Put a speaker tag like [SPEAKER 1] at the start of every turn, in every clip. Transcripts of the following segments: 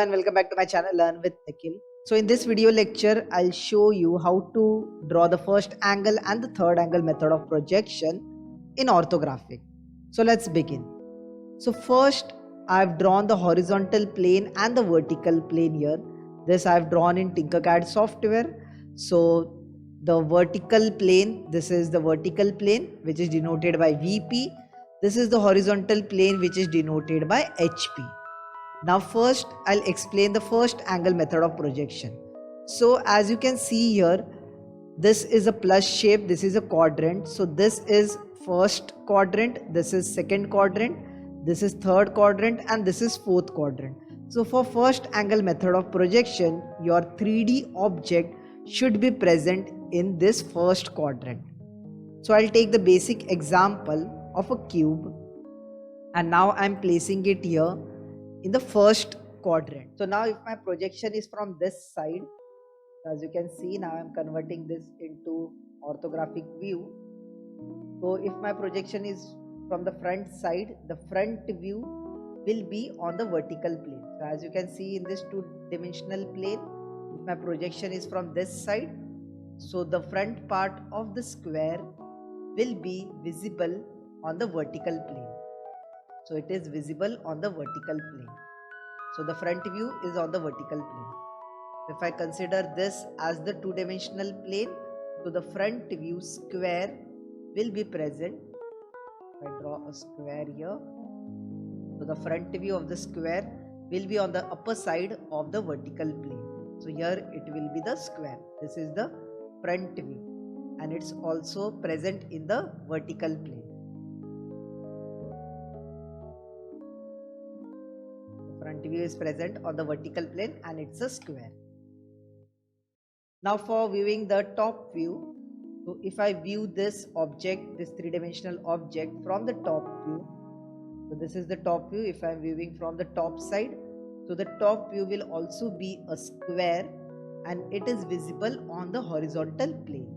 [SPEAKER 1] and welcome back to my channel Learn with Nikhil. So in this video lecture, I'll show you how to draw the first angle and the third angle method of projection in orthographic. So let's begin. So first, I've drawn the horizontal plane and the vertical plane here. This I've drawn in Tinkercad software. So the vertical plane, this is the vertical plane which is denoted by VP. This is the horizontal plane which is denoted by HP. Now first I'll explain the first angle method of projection. So as you can see here, this is a plus shape, this is a quadrant. So this is first quadrant, this is second quadrant, this is third quadrant, and this is fourth quadrant. So for first angle method of projection, your 3D object should be present in this first quadrant. So I'll take the basic example of a cube, and now I'm placing it here in the first quadrant. So now if my projection is from this side, as you can see, now I'm converting this into orthographic view. So if my projection is from the front side, the front view will be on the vertical plane. So as you can see in this two-dimensional plane, if my projection is from this side, so the front part of the square will be visible on the vertical plane. So it is visible on the vertical plane. So the front view is on the vertical plane. If I consider this as the two-dimensional plane, so the front view square will be present. If I draw a square here, so the front view of the square will be on the upper side of the vertical plane. So here it will be the square. This is the front view, and it's also present in the vertical plane. Front view is present on the vertical plane and it's a square. Now for viewing the top view, so if I view this object, this three-dimensional object from the top view, so this is the top view. If I am viewing from the top side, so the top view will also be a square and it is visible on the horizontal plane.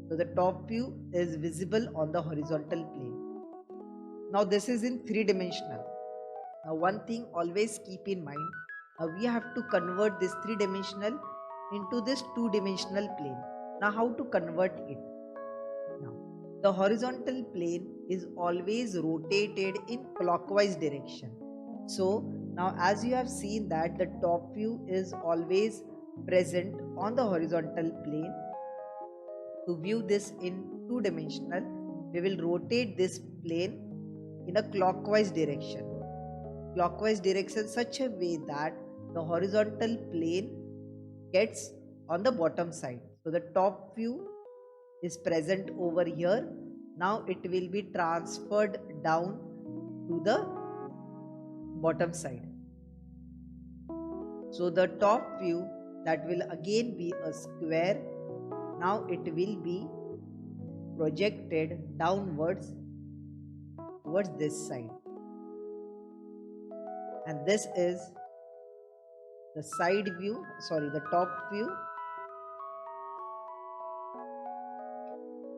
[SPEAKER 1] So the top view is visible on the horizontal plane. Now this is in three-dimensional. Now one thing always keep in mind, we have to convert this three-dimensional into this two-dimensional plane. Now how to convert it? Now the horizontal plane is always rotated in clockwise direction. So now as you have seen that the top view is always present on the horizontal plane, to view this in two-dimensional, we will rotate this plane in a clockwise direction. Clockwise direction such a way that the horizontal plane gets on the bottom side. So the top view is present over here. Now it will be transferred down to the bottom side. So the top view, that will again be a square. Now it will be projected downwards towards this side. And this is the side view, the top view,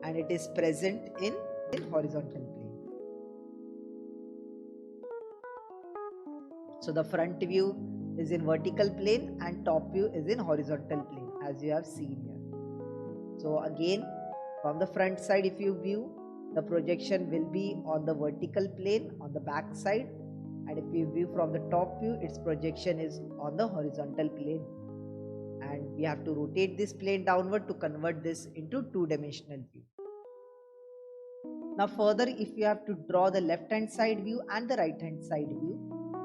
[SPEAKER 1] and it is present in horizontal plane. So the front view is in vertical plane and top view is in horizontal plane, as you have seen here. So again, from the front side, if you view, the projection will be on the vertical plane on the back side. And if you view from the top view, its projection is on the horizontal plane. And we have to rotate this plane downward to convert this into two-dimensional view. Now further, if you have to draw the left-hand side view and the right-hand side view,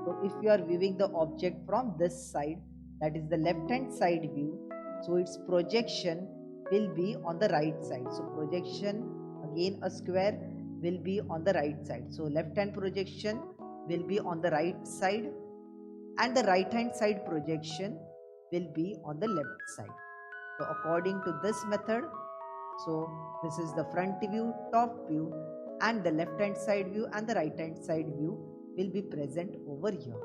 [SPEAKER 1] so if you are viewing the object from this side, that is the left-hand side view, so its projection will be on the right side. So projection, again a square, will be on the right side. So left-hand projection will be on the right side and the right hand side projection will be on the left side. So according to this method, so this is the front view, top view, and the left hand side view and the right hand side view will be present over here.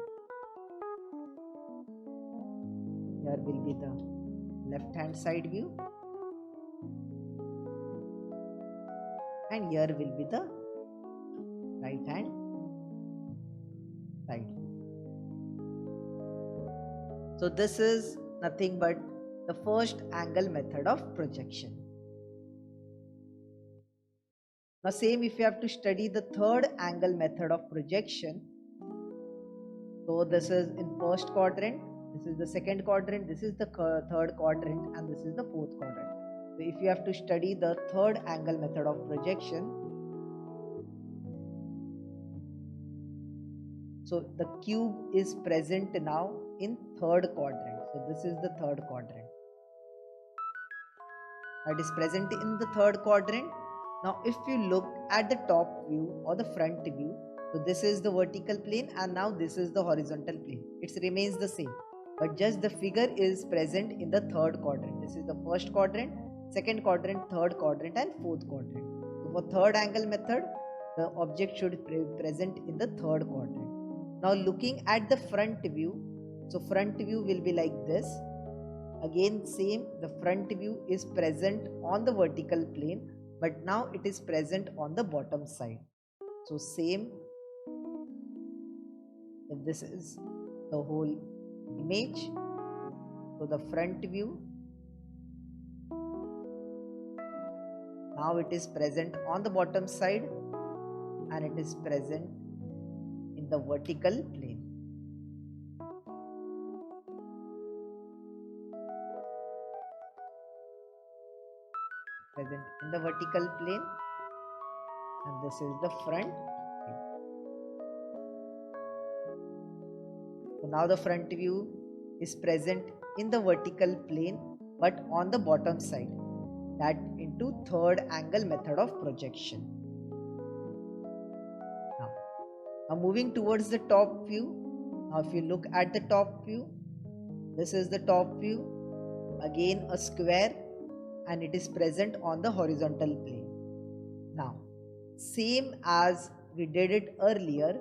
[SPEAKER 1] Here will be the left hand side view and here will be the right hand side view. So this is nothing but the first angle method of projection. Now same if you have to study the third angle method of projection. So this is in first quadrant, this is the second quadrant, this is the third quadrant, and this is the fourth quadrant. So if you have to study the third angle method of projection, so the cube is present now in third quadrant. So this is the third quadrant. It is present in the third quadrant. Now if you look at the top view or the front view, so this is the vertical plane and now this is the horizontal plane. It remains the same, but just the figure is present in the third quadrant. This is the first quadrant, second quadrant, third quadrant, and fourth quadrant. So for third angle method, the object should be present in the third quadrant. Now looking at the front view, so front view will be like this. Again same, the front view is present on the vertical plane, but now it is present on the bottom side. So same, if this is the whole image, so the front view, now it is present on the bottom side and it is present in the vertical plane. Present in the vertical plane, and this is the front view. So now the front view is present in the vertical plane but on the bottom side, that into third angle method of projection. Now moving towards the top view. Now if you look at the top view, this is the top view, again a square, and it is present on the horizontal plane. Now same as we did it earlier,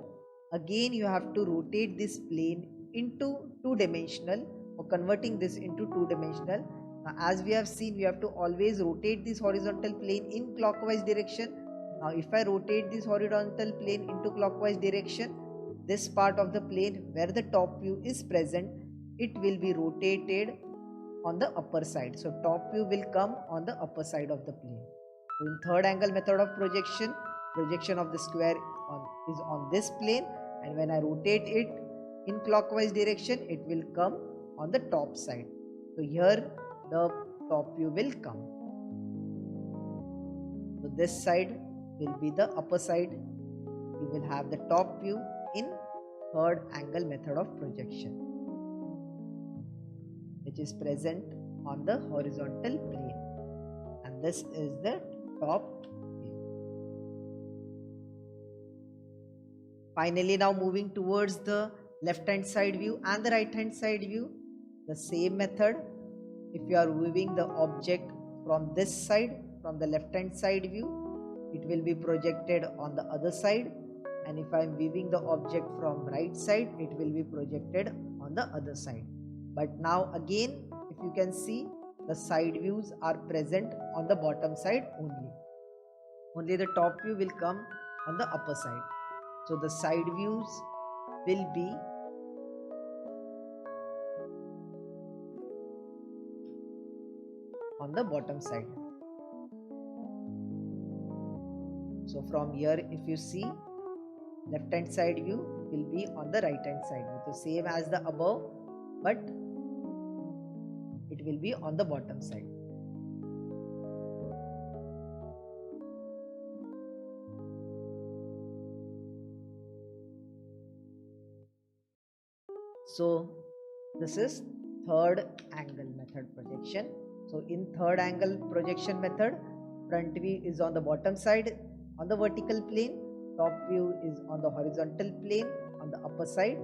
[SPEAKER 1] again you have to rotate this plane into two-dimensional, or converting this into two-dimensional. Now as we have seen, we have to always rotate this horizontal plane in clockwise direction. Now if I rotate this horizontal plane into clockwise direction, this part of the plane where the top view is present, it will be rotated on the upper side. So top view will come on the upper side of the plane. So in third angle method of projection, projection of the square is on this plane, and when I rotate it in clockwise direction, it will come on the top side. So here the top view will come. So this side will be the upper side. You will have the top view in third angle method of projection, which is present on the horizontal plane, and this is the top view. Finally, now moving towards the left hand side view and the right hand side view, the same method. If you are viewing the object from this side, from the left hand side view, it will be projected on the other side, and if I am viewing the object from right side, it will be projected on the other side. But now again, if you can see, the side views are present on the bottom side only. Only the top view will come on the upper side. So the side views will be on the bottom side. So from here, if you see, left hand side view will be on the right hand side view. So same as the above, but it will be on the bottom side. So this is third angle method projection. So in third angle projection method, front view is on the bottom side on the vertical plane, top view is on the horizontal plane on the upper side,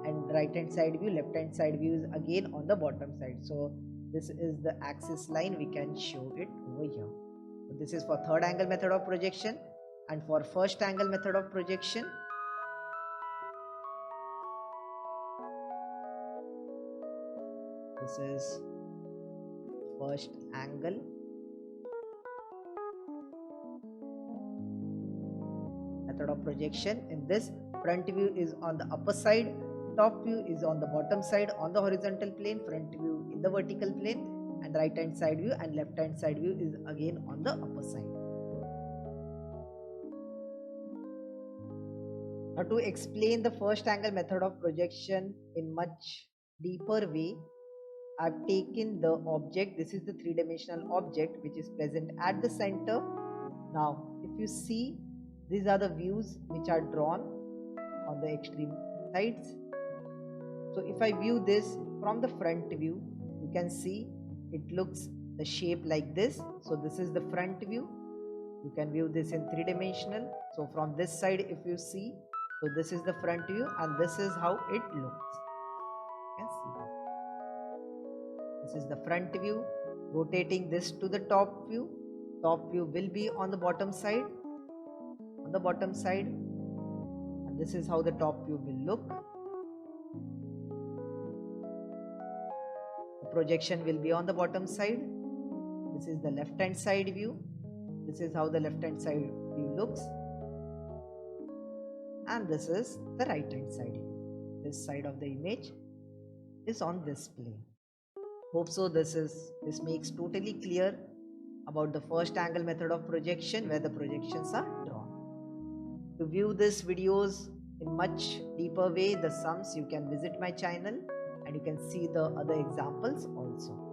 [SPEAKER 1] and right hand side view, left hand side view is again on the bottom side. So this is the axis line, we can show it over here. So this is for third angle method of projection, and for first angle method of projection, this is first angle method of projection. In this, front view is on the upper side top view is on the bottom side on the horizontal plane, front view in the vertical plane, and right hand side view and left hand side view is again on the upper side. Now to explain the first angle method of projection in much deeper way, I've taken the object. This is the three-dimensional object which is present at the center. Now if you see, these are the views which are drawn on the extreme sides. So if I view this from the front view, you can see it looks the shape like this. So this is the front view. You can view this in three-dimensional. So from this side if you see, so this is the front view and this is how it looks. You can see this is the front view. Rotating this to the top view. Top view will be on the bottom side. On the bottom side, and this is how the top view will look. The projection will be on the bottom side. This is the left hand side view. This is how the left hand side view looks. And this is the right hand side view. This side of the image is on this plane. Hope so this makes totally clear about the first angle method of projection where the projections are drawn. To view these videos in much deeper way, the sums, you can visit my channel and you can see the other examples also.